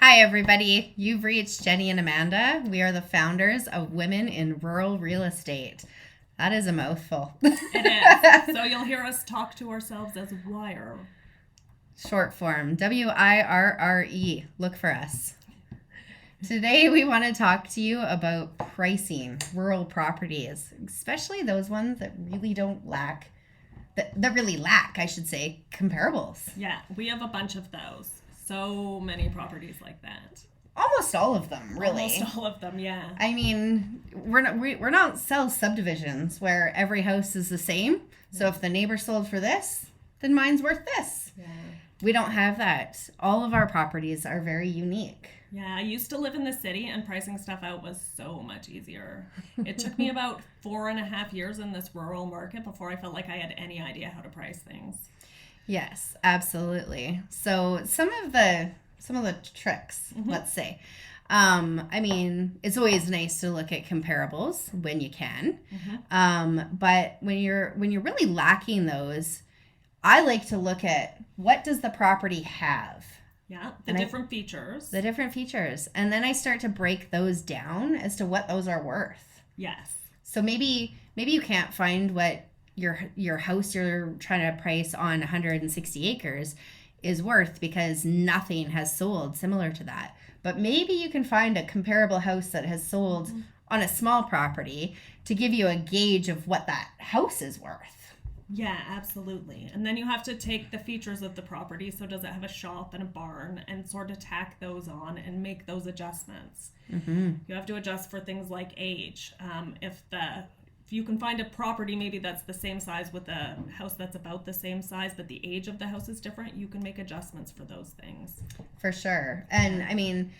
Hi, everybody. You've reached Jenni and Amanda. We are the founders of Women in Rural Real Estate. That is a mouthful. It is. So you'll hear us talk to ourselves as WIRRE. Short form, WIRRE. Look for us. Today, we want to talk to you about pricing rural properties, especially those ones that really don't lack, that really lack, I should say, comparables. Yeah, we have a bunch of those. So many properties like that. Almost all of them, really. Almost all of them, yeah. I mean, we're not sell subdivisions where every house is the same. So if the neighbor sold for this, then mine's worth this. Yeah. We don't have that. All of our properties are very unique. Yeah, I used to live in the city and pricing stuff out was so much easier. It took me about 4.5 years in this rural market before I felt like I had any idea how to price things. Yes, absolutely. So some of the tricks, let's say. I mean, it's always nice to look at comparables when you can. But when you're really lacking those, I like to look at what does the property have? Yeah, the different features. The different features. And then I start to break those down as to what those are worth. Yes. So maybe you can't find what your house you're trying to price on 160 acres is worth because nothing has sold similar to that. But maybe you can find a comparable house that has sold on a small property to give you a gauge of what that house is worth. Yeah, absolutely. And then you have to take the features of the property. So does it have a shop and a barn, and sort of tack those on and make those adjustments. You have to adjust for things like age. If you can find a property maybe that's the same size with a house that's about the same size, but the age of the house is different, you can make adjustments for those things. For sure. And I mean,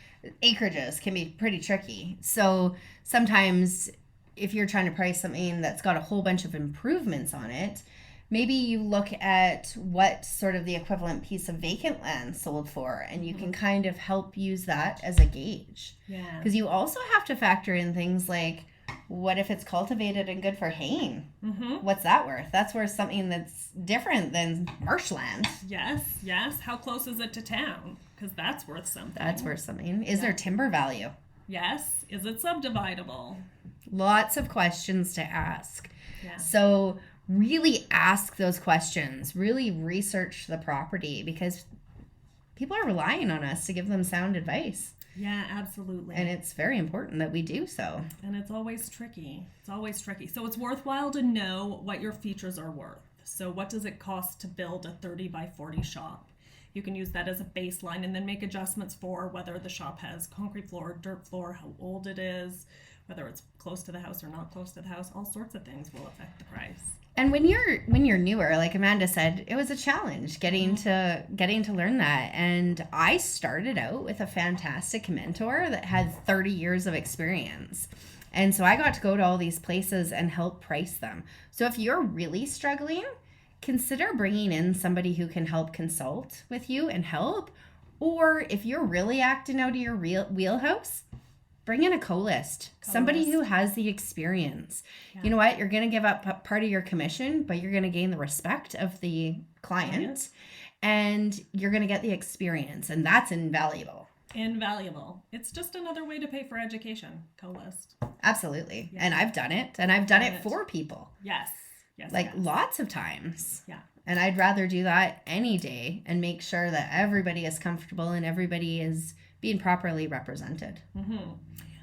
acreages can be pretty tricky. So sometimes if you're trying to price something that's got a whole bunch of improvements on it, maybe you look at what sort of the equivalent piece of vacant land sold for, and you can kind of help use that as a gauge. Yeah. Because you also have to factor in things like, what if it's cultivated and good for haying? What's that worth? That's worth something that's different than marshland. Yes. How close is it to town? Because that's worth something. That's worth something. Is there timber value? Yes. Is it subdividable? Lots of questions to ask. Yeah. So really ask those questions. Really research the property because people are relying on us to give them sound advice. Yeah, absolutely. And it's very important that we do so. And it's always tricky. So it's worthwhile to know what your features are worth. So what does it cost to build a 30 by 40 shop? You can use that as a baseline and then make adjustments for whether the shop has concrete floor, dirt floor, how old it is, whether it's close to the house or not close to the house. All sorts of things will affect the price. And when you're newer, like Amanda said, it was a challenge getting to learn that. And I started out with a fantastic mentor that had 30 years of experience. And so I got to go to all these places and help price them. So if you're really struggling, consider bringing in somebody who can help consult with you and help. Or if you're really acting out of your wheelhouse, bring in a co-list, somebody who has the experience. Yeah. You know what? You're going to give up part of your commission, but you're going to gain the respect of the client and you're going to get the experience. And that's invaluable. It's just another way to pay for education, co-list. Absolutely. Yeah. And I've done it. And I've done it for people. Yes. Lots of times. Yeah. And I'd rather do that any day and make sure that everybody is comfortable and everybody is being properly represented.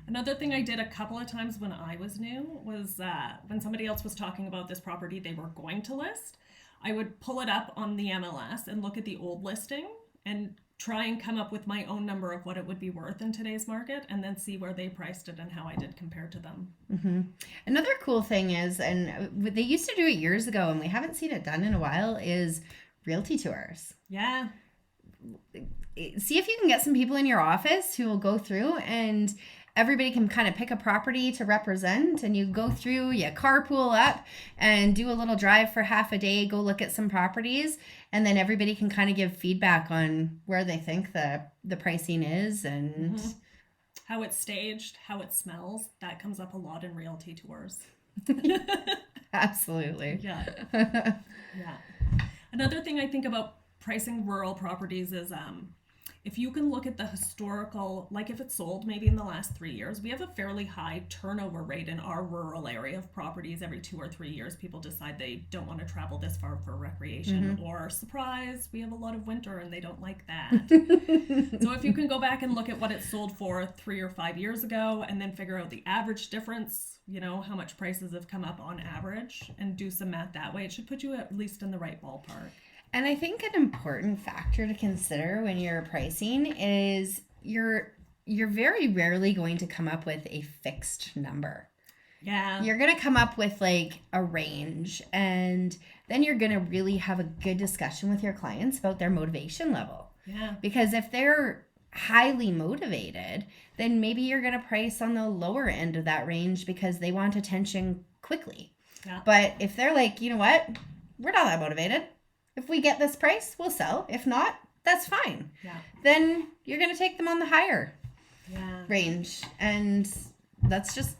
Another thing I did a couple of times when I was new was when somebody else was talking about this property they were going to list, I would pull it up on the MLS and look at the old listing and try and come up with my own number of what it would be worth in today's market and then see where they priced it and how I did compared to them. Another cool thing is, and they used to do it years ago and we haven't seen it done in a while, is realty tours. Yeah. See if you can get some people in your office who will go through and everybody can kind of pick a property to represent, and you go through, you carpool up and do a little drive for half a day, go look at some properties, and then everybody can kind of give feedback on where they think the pricing is and how it's staged, how it smells. That comes up a lot in realty tours. Absolutely. Yeah. Another thing I think about pricing rural properties is if you can look at the historical, like if it's sold maybe in the last 3 years, we have a fairly high turnover rate in our rural area of properties. Every 2 or 3 years, people decide they don't want to travel this far for recreation, or surprise, we have a lot of winter and they don't like that. So if you can go back and look at what it sold for 3 or 5 years ago and then figure out the average difference, you know, how much prices have come up on average, and do some math that way, it should put you at least in the right ballpark. And I think an important factor to consider when you're pricing is you're very rarely going to come up with a fixed number. Yeah. You're going to come up with like a range, and then you're going to really have a good discussion with your clients about their motivation level. Yeah. Because if they're highly motivated, then maybe you're going to price on the lower end of that range because they want attention quickly. Yeah. But if they're like, you know what, we're not that motivated. If we get this price, we'll sell. If not, that's fine. Yeah. Then you're going to take them on the higher range. And that's just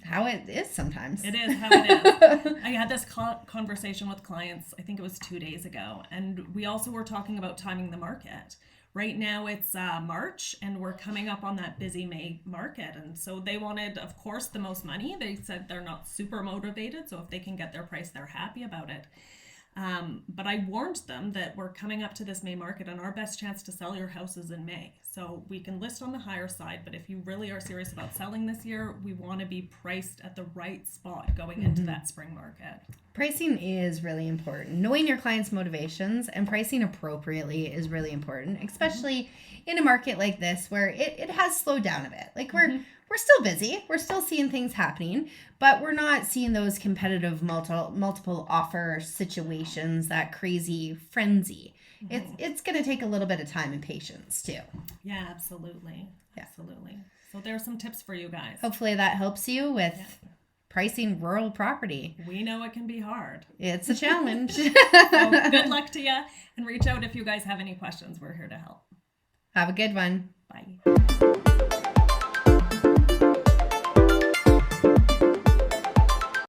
how it is sometimes. It is how it is. I had this conversation with clients, I think it was 2 days ago, and we also were talking about timing the market. Right now it's March, and we're coming up on that busy May market. And so they wanted, of course, the most money. They said they're not super motivated, so if they can get their price, they're happy about it. But I warned them that we're coming up to this May market, and our best chance to sell your house is in May. So we can list on the higher side, but if you really are serious about selling this year, we want to be priced at the right spot going into that spring market. Pricing is really important. Knowing your clients' motivations and pricing appropriately is really important, especially in a market like this where it has slowed down a bit. Like we're still busy. We're still seeing things happening, but we're not seeing those competitive multiple offer situations, that crazy frenzy. It's going to take a little bit of time and patience too. Yeah, absolutely. Yeah. Absolutely. So there are some tips for you guys. Hopefully that helps you with pricing rural property. We know it can be hard. It's a challenge. So good luck to you, and reach out if you guys have any questions. We're here to help. Have a good one. Bye.